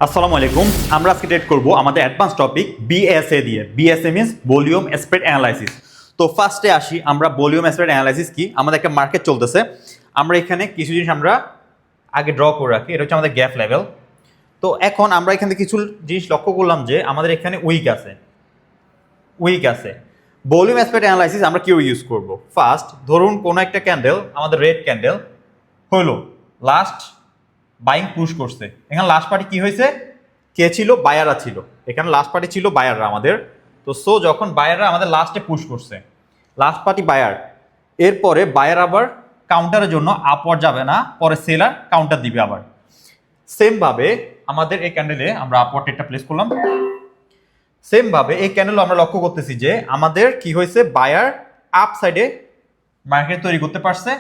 আসসালামু আলাইকুম। আমরা আজকে ট্রেড করব আমাদের অ্যাডভান্স টপিক বিএসএ দিয়ে। BSA means volume spread analysis. তো ফার্স্টে আসি আমরা ভলিউম স্প্রেড অ্যানালাইসিস কি। আমাদের একটা মার্কেট চলতেছে, আমরা এখানে কিছু জিনিস আমরা আগে ড্র করে রাখি। এটা হচ্ছে আমাদের গ্যাপ লেভেল। তো এখন আমরা এখান থেকে কিছু জিনিস লক্ষ্য করলাম যে আমাদের এখানে উইক আছে। ভলিউম স্প্রেড অ্যানালাইসিস আমরা কেউ ইউজ করব। ফার্স্ট ধরুন কোনো একটা ক্যান্ডেল, আমাদের রেড ক্যান্ডেল হলো, লাস্ট বাইং পুশ করছে। এখানে লাস্ট পার্টি কি হয়েছে, কে ছিল? বায়াররা ছিল। এখানে লাস্ট পার্টি ছিল বায়াররা আমাদের। তো যখন বায়াররা আমাদের লাস্টে পুশ করছে, লাস্ট পার্টি বায়ার, এরপরে বায়ার আবার কাউন্টারের জন্য আপওয়ার্ড যাবে না, পরে সেলার কাউন্টার দিবে আবার। সেমভাবে আমাদের এই ক্যান্ডেলে আমরা আপওয়ার্ড একটা প্লেস করলাম। সেমভাবে এই ক্যান্ডেল আমরা লক্ষ্য করতেছি যে আমাদের কি হয়েছে, বায়ার আপ সাইডে মার্কেট তৈরি করতে পারছে,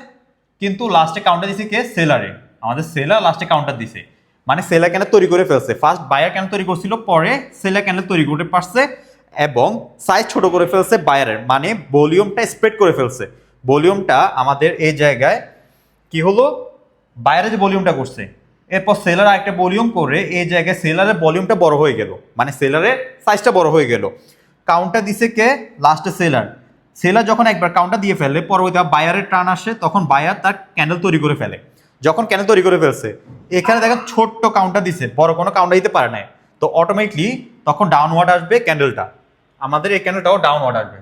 কিন্তু লাস্টে কাউন্টার দিছে কে? সেলারে। আমাদের সেলার লাস্টে কাউন্টার দিছে, মানে সেলার ক্যান্ডেল তৈরি করে ফেলছে। ফার্স্ট বায়ার ক্যান্ডেল তৈরি করছিল, পরে সেলার ক্যান্ডেল তৈরি করতে পারছে এবং সাইজ ছোট করে ফেলছে বায়ারের, মানে ভলিউমটা স্প্রেড করে ফেলছে। ভলিউমটা আমাদের এই জায়গায় কি হলো, বায়ারে যে ভলিউমটা করছে, এরপর সেলার আরেকটা ভলিউম করে এই জায়গায় সেলারের ভলিউমটা বড় হয়ে গেল, মানে সেলারের সাইজটা বড় হয়ে গেল। কাউন্টার দিছে কে? লাস্টে সেলার। সেলার যখন একবার কাউন্টার দিয়ে ফেলে, পরবর্তী বায়ারের টার্ন আসে, তখন বায়ার তার ক্যান্ডেল তৈরি করে ফেলে। যখন ক্যান্ডেল তৈরি করে ফেলছে, এখানে দেখেন ছোট্ট কাউন্টার দিছে, বড় কোনো কাউন্টার দিতে পারে না। তো অটোমেটিকলি তখন ডাউনওয়ার্ড আসবে ক্যান্ডেলটা, আমাদের এই ক্যান্ডেলটাও ডাউনওয়ার্ড আসবে।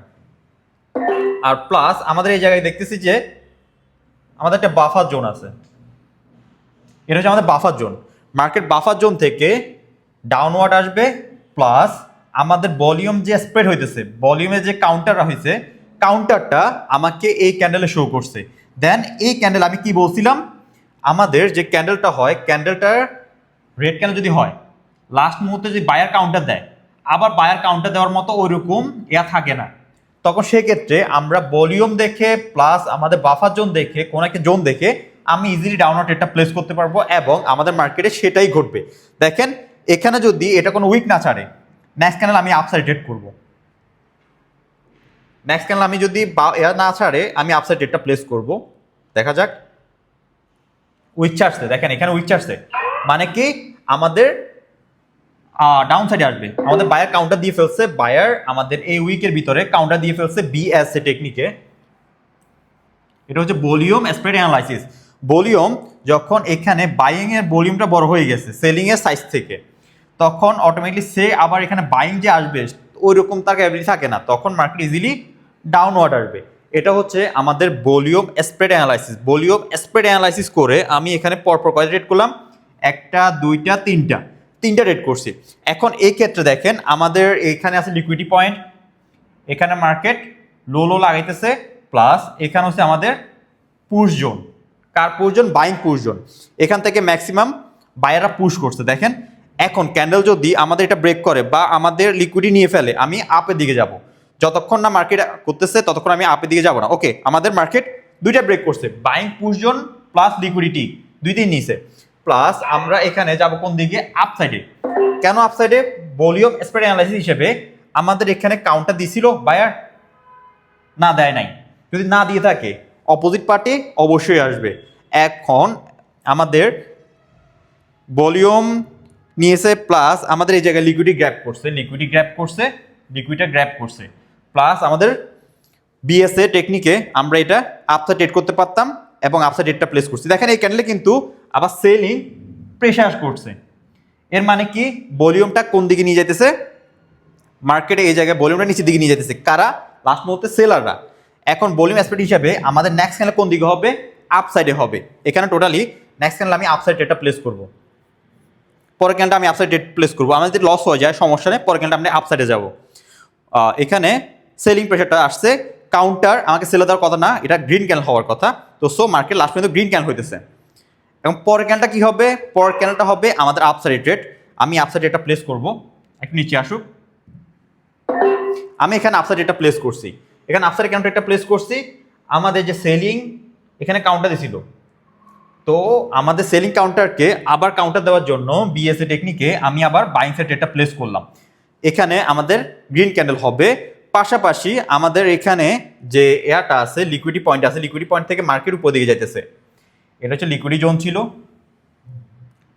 আর প্লাস আমাদের এই জায়গায় দেখতেছি যে আমাদের একটা বাফার জোন আছে। এটা হচ্ছে আমাদের buffer zone. Market buffer zone থেকে ডাউনওয়ার্ড আসবে, প্লাস আমাদের ভলিউম যে স্প্রেড হইতেছে, ভলিউমে যে কাউন্টার হয়েছে, কাউন্টারটা আমাকে এই ক্যান্ডেলে শো করছে। দেন এই ক্যান্ডেল আমি কি বলছিলাম, আমাদের যে ক্যান্ডেলটা হয়, ক্যান্ডেলটার রেড ক্যান্ডেল যদি হয়, লাস্ট মুহূর্তে যদি বায়ার কাউন্টার দেয়, আবার বায়ার কাউন্টার দেওয়ার মতো ওইরকম থাকে না। তখন সেক্ষেত্রে আমরা ভলিউম দেখে প্লাস আমাদের বাফার জোন দেখে, কোন একটা জোন দেখে আমি ইজিলি ডাউনওয়ার্ড এটা প্লেস করতে পারবো এবং আমাদের মার্কেটে সেটাই ঘটবে। দেখেন এখানে যদি এটা কোনো উইক না ছাড়ে, নেক্সট ক্যান্ডেল আমি আপসাইড ট্রেড করবো। নেক্সট ক্যান্ডেল আমি যদি না ছাড়ে, আমি আপসাইড ট্রেডটা প্লেস করব। দেখা যাক, উইক ছাড়ছে। দেখেন এখানে উইক ছাড়ছে, মানে কি আমাদের ডাউন সাইডে আসবে। আমাদের বায়ার কাউন্টার দিয়ে ফেলছে, বায়ার আমাদের এই উইকের ভিতরে কাউন্টার দিয়ে ফেলছে বিএসএ টেকনিকে। এটা হচ্ছে ভলিউম স্প্রেড অ্যানালাইসিস। ভলিউম যখন এখানে বাইং এর ভলিউমটা বড় হয়ে গেছে সেলিং এর সাইজ থেকে, তখন অটোমেটিকলি সে আবার এখানে বাইং যে আসবে ওই রকম তার ক্যাপাবিলিটি থাকে না, তখন মার্কেট ইজিলি ডাউনওয়ার্ড আসবে। এটা হচ্ছে আমাদের volume spread analysis. Volume spread analysis করে আমি এখানে পরপর কয়টা রেট করলাম, একটা, দুইটা, তিনটা রেট করছি। এখন এই ক্ষেত্রে দেখেন আমাদের এখানে আছে লিকুইডিটি পয়েন্ট, এখানে মার্কেট লো লাগাইতেছে, প্লাস এখানে হচ্ছে আমাদের পুশ জোন। কার push zone? Buying push zone. এখান থেকে ম্যাক্সিমাম বায়াররা পুশ করছে। দেখেন এখন ক্যান্ডেল যদি আমাদের এটা ব্রেক করে বা আমাদের লিকুইডিটি নিয়ে ফেলে, আমি আপের দিকে যাব। যতক্ষণ না মার্কেট করতেছে ততক্ষণ আমি আপের দিকে যাব না। ওকে, আমাদের মার্কেট দুইটা ব্রেক করছে, buying push zone plus liquidity দুইটাই নিছে। প্লাস আমরা এখানে যাব কোন দিকে? আপ সাইডে। কেন আপ সাইডে? ভলিউম স্প্রেড অ্যানালাইসিস হিসেবে আমাদের এখানে কাউন্টার দিছিল বায়ার, না দেয় নাই। যদি না দিয়ে থাকে, অপোজিট পার্টি অবশ্যই আসবে। এখন আমাদের ভলিউম নিয়েছে, প্লাস আমাদের এই জায়গায় লিকুইডিটি গ্র্যাপ করছে, প্লাস আমাদের বিএসএ টেকনিকে আমরা এটা আপসাইড ট্রেড করতে পারতাম এবং আপসাইড ট্রেডটা প্লেস করছি। দেখেন এই ক্যান্ডেলে কিন্তু আবার সেলিং প্রেসার করছে। এর মানে কি, ভলিউমটা কোন দিকে নিয়ে যাইতেছে? মার্কেটে এই জায়গায় ভলিউমটা নিচের দিকে নিয়ে যেতেছে। কারা? লাস্ট মুহূর্তে সেলাররা। এখন ভলিউম স্প্রেড হিসাবে আমাদের নেক্সট ক্যান্ডেল কোন দিকে হবে? আপ সাইডে হবে। এখানে টোটালি নেক্সট ক্যান্ডেল আমি আপসাইড ট্রেডটা প্লেস করব। পরের ক্যান্ডেলটা আমি আপসাইড ট্রেড প্লেস করবো। আমাদের যদি লস হয়ে যায় সমস্যা নেই, পরের ক্যান্ডেলটা আমরা আপসাইডে যাব। এখানে সেলিং প্রেশারটা আসছে, কাউন্টার আমাকে সেলে দেওয়ার কথা না, এটা গ্রিন ক্যান্ডেল হওয়ার কথা। তো মার্কেট লাস্ট পর্যন্ত গ্রিন ক্যান্ডেল হইতেছে। এবং পরের ক্যান্ডেলটা কি হবে? পরের ক্যান্ডেলটা হবে আমাদের আপসাইড ট্রেড। আমি আপসাইড ট্রেডটা প্লেস করব। একটু নিচে আসুক, আমি এখানে আপসাইড এটা প্লেস করছি। এখানে আপসাইড কাউন্টার একটা প্লেস করছি। আমাদের যে সেলিং এখানে কাউন্টার দিছিল, তো আমাদের সেলিং কাউন্টারকে আবার কাউন্টার দেওয়ার জন্য বিএসএ টেকনিকে আমি আবার বাইং সাইড এটা প্লেস করলাম। এখানে আমাদের গ্রিন ক্যান্ডেল হবে। পাশাপাশি আমাদের এখানে যে এয়ারটা আছে, লিকুইডিটি পয়েন্ট আছে, লিকুইডিটি পয়েন্ট থেকে মার্কেট উপর দিকে যাইতেছে। এটা হচ্ছে লিকুইডিটি জোন ছিল,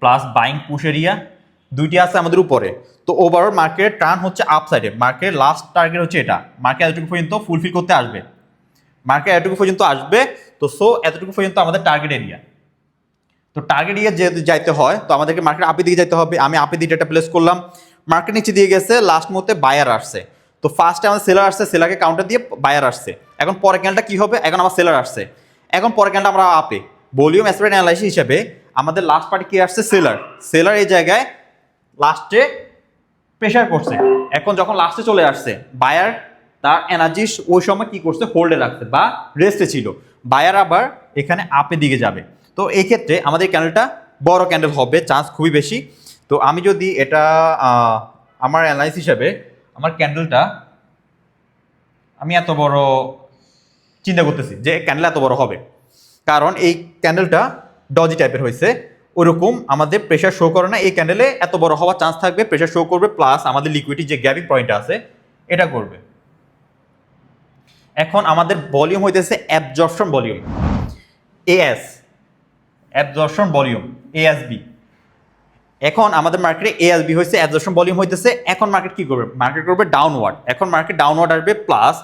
প্লাস বাইং পুশ এরিয়া, দুইটি আছে আমাদের উপরে। তো ওভারঅল মার্কেটের টার্ন হচ্ছে আপ সাইডে, মার্কেটের লাস্ট টার্গেট হচ্ছে এটা, মার্কেট এতটুকু পর্যন্ত ফুলফিল করতে আসবে, মার্কেট এতটুকু পর্যন্ত আসবে। তো এতটুকু পর্যন্ত আমাদের টার্গেট এরিয়া। তো টার্গেট এরিয়া যেহেতু যাইতে হয়, তো আমাদেরকে মার্কেট আপের দিকে যাইতে হবে। আমি আপের দিকে একটা প্লেস করলাম, মার্কেট নিচে দিয়ে গেছে, লাস্ট মুহূর্তে বায়ার আসছে। তো ফার্স্টে আমাদের সেলার আসছে, সেলারকে কাউন্টার দিয়ে বায়ার আসছে। এখন পরের ক্যান্ডেলটা কি হবে, এখন আমার সেলার আসছে, এখন পরের ক্যান্ডেলটা আমরা আপে। ভলিউম অ্যাসপেক্ট অ্যানালাইসিস হিসেবে আমাদের লাস্ট পার্টি কি আসছে, সেলার। সেলার এই জায়গায় লাস্টে প্রেশার করছে। এখন যখন লাস্টে চলে আসছে, বায়ার তার এনার্জি ওই সময় কি করছে, হোল্ডে রাখছে বা রেস্টে ছিল। বায়ার আবার এখানে আপের দিকে যাবে। তো এই ক্ষেত্রে আমাদের ক্যান্ডেলটা বড় ক্যান্ডেল হবে, চান্স খুবই বেশি। তো আমি যদি এটা আমার অ্যানালাইসিস হিসাবে আমার ক্যান্ডেলটা আমি এত বড় চিন্তা করতেছি যে ক্যান্ডেল এত বড় হবে, কারণ এই ক্যান্ডেলটা ডজি টাইপের হয়েছে, ওরকম আমাদের প্রেশার শো করে না। এই ক্যান্ডেলে এত বড় হওয়ার চান্স থাকবে, প্রেশার শো করবে, প্লাস আমাদের লিকুইডিটি যে গ্যাপিং পয়েন্ট আছে এটা করবে। এখন আমাদের ভলিউম হইতেছে absorption volume, as, absorption volume ASB. এখন আমাদের মার্কেটে এএসবি হয়েছে, অ্যাবজর্পশন ভলিউম হইতেছে। এখন মার্কেট কি করবে, মার্কেট করবে ডাউনওয়ার্ড। এখন মার্কেট ডাউনওয়ার্ড আসবে, প্লাস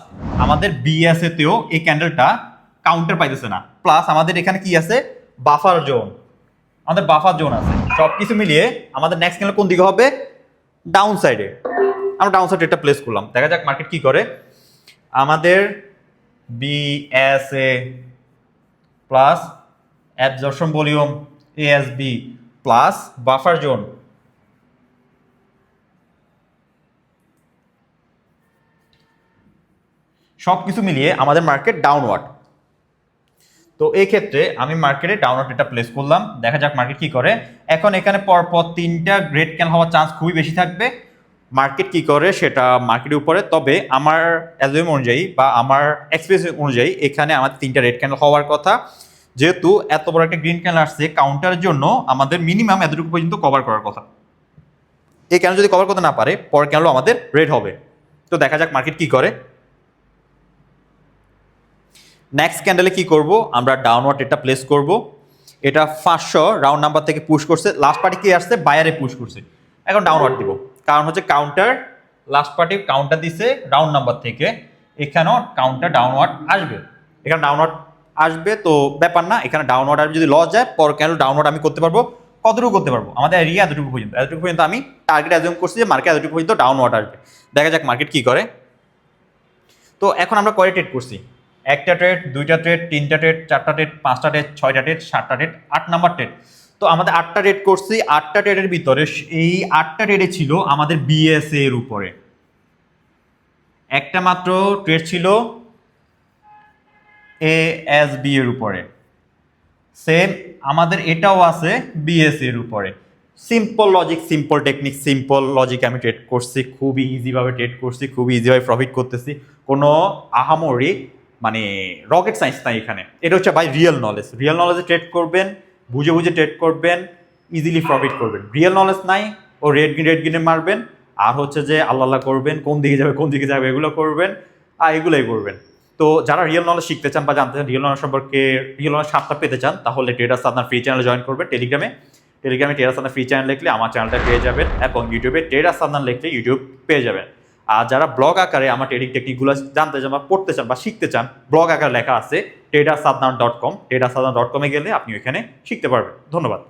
আমাদের বিএসএ তেও এই ক্যান্ডেলটা কাউন্টার পাইতেছে না, প্লাস আমাদের এখানে কি আছে, বাফার জোন, আমাদের বাফার জোন আছে। সব কিছু মিলিয়ে আমাদের নেক্সট ক্যান্ডেল কোন দিকে হবে, ডাউন সাইডে। আমরা ডাউন সাইডে একটা প্লেস করলাম, দেখা যাক মার্কেট কি করে। আমাদের BSA plus absorption volume ASB plus buffer zone, সব কিছু মিলিয়ে আমাদের মার্কেট ডাউনওয়ার্ড। তো এই ক্ষেত্রে আমি মার্কেটে ডাউনওয়ার্ড একটা প্লেস করলাম, দেখা যাক মার্কেট কি করে। এখন এখানে পরপর তিনটা গ্রেড ক্যান্ডেল হওয়ার চান্স খুবই বেশি থাকবে, মার্কেট কি করে সেটা মার্কেটের উপরে। তবে আমার অ্যাজুম অনুযায়ী বা আমার এক্সপিরিয়েন্স অনুযায়ী এখানে আমাদের তিনটা রেড ক্যান্ডেল হওয়ার কথা। যেহেতু এত বড় একটা গ্রিন ক্যান্ডেল আসছে, কাউন্টারের জন্য আমাদের মিনিমাম এতটুকু পর্যন্ত কভার করার কথা। এই ক্যান্ডেল যদি কভার করতে না পারে, পরের ক্যান্ডেল আমাদের রেড হবে। তো দেখা যাক মার্কেট কি করে। নেক্সট ক্যান্ডেলে কি করব, আমরা ডাউনওয়ার্ড এটা প্লেস করব। এটা 500 রাউন্ড নাম্বার থেকে পুশ করছে, লাস্ট পার্টি কি আসছে, বায়ারে পুশ করছে। এখন ডাউনওয়ার্ড দিব, কারণ হচ্ছে কাউন্টার, লাস্ট পার্টি কাউন্টার দিছে রাউন্ড নাম্বার থেকে, এখানেও কাউন্টার ডাউনওয়ার্ড আসবে। এখানে ডাউনওয়ার্ড আসবে, তো ব্যাপার না, এখানে ডাউনওয়ার্ড আসবে। যদি লস যায়, পর ক্যান্ডেল ডাউনওয়ার্ড আমি করতে পারবো, কতটুকু করতে পারবো, আমাদের এরিয়া এতটুকু পর্যন্ত। এতটুকু পর্যন্ত আমি টার্গেট অ্যাজিউম করছি যে মার্কেট এতটুকু পর্যন্ত ডাউনওয়ার্ড আসবে। দেখা যাক মার্কেট কি করে। তো এখন আমরা কয়টা ট্রেড করছি, একটা ট্রেড, দুইটা ট্রেড, তিনটা ট্রেড, চারটা ট্রেড, পাঁচটা ট্রেড, ছয়টা ট্রেড, সাতটা ট্রেড, 8 নাম্বার ট্রেড। তো আমাদের 8টা ট্রেড করছি, 8টা ট্রেডের ভিতরে এই 8টা ট্রেডে ছিল আমাদের বিএসএ এর উপরে, একটা মাত্র ট্রেড ছিল এএসবি এর উপরে, সেম আমাদের এটাও আছে বিএসএ এর উপরে। Simple logic, simple technique, simple logic আমি ট্রেড করছি, খুবই ইজিভাবে ট্রেড করছি, খুবই ইজিভাবে প্রফিট করতেছি। কোনো আহামরি মানে রকেট সায়েন্স নাই এখানে। এটা হচ্ছে ভাই রিয়েল নলেজ। রিয়েল নলেজে ট্রেড করবেন, বুঝে বুঝে ট্রেড করবেন, ইজিলি প্রফিট করবেন। রিয়েল নলেজ নাই, ও রেড গিনে মারবেন, আর হচ্ছে যে আল্লাহ আল্লাহ করবেন, কোন দিকে যাবে কোন দিকে যাবে এগুলো করবেন, আর এগুলোই করবেন। তো যারা রিয়েল নলেজ শিখতে চান বা জানতে চান, রিয়েল নলেজ সম্পর্কে, রিয়েল নলেজ সাতটা পেতে চান, তাহলে ট্রেডার্স আপনার ফ্রি চ্যানেলে জয়েন করবেন। টেলিগ্রামে ট্রেডার্স আপনার ফ্রি চ্যানেল লিখলে আমার চ্যানেলটা পেয়ে যাবেন, এবং ইউটিউবে ট্রেডার্স আপনার লিখলে ইউটিউব পেয়ে যাবেন। আর যারা ব্লগ আকারে আমার ট্রেডিং টেকনিকগুলো জানতে চান বা পড়তে চান বা শিখতে চান, ব্লগ আকারে লেখা আছে tradersadnan.com, tradersadnan.com-এ গেলে আপনি ওইখানে শিখতে পারবেন। ধন্যবাদ।